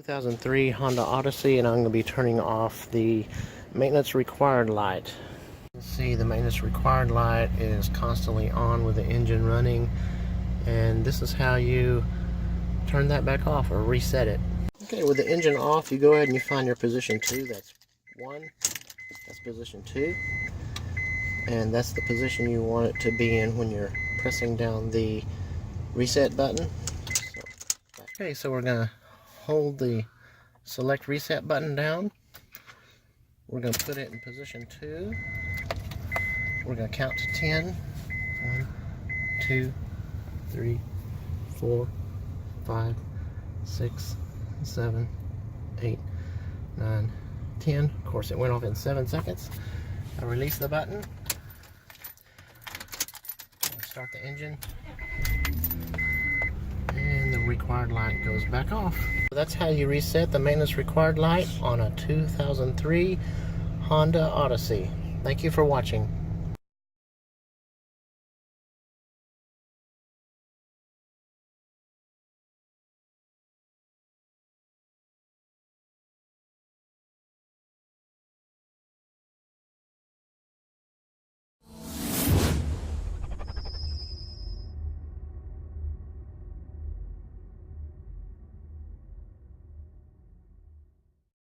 2003 Honda Odyssey, and I'm going to be turning off the maintenance required light. You can see the maintenance required light is constantly on with the engine running, and this is how you turn that back off or reset it. Okay, with the engine off, you go ahead and you find your position 2. That's 1. That's position 2. And that's the position you want it to be in when you're pressing down the reset button. Okay, so we're going to hold the select reset button down. We're going to put it in position 2. We're going to count to 10. 1, 2, 3, 4, 5, 6, 7, 8, 9, 10. Of course, it went off in 7 seconds. I release the button. Start the engine. And the required light goes back off. That's how you reset the maintenance required light on a 2003 Honda Odyssey. Thank you for watching.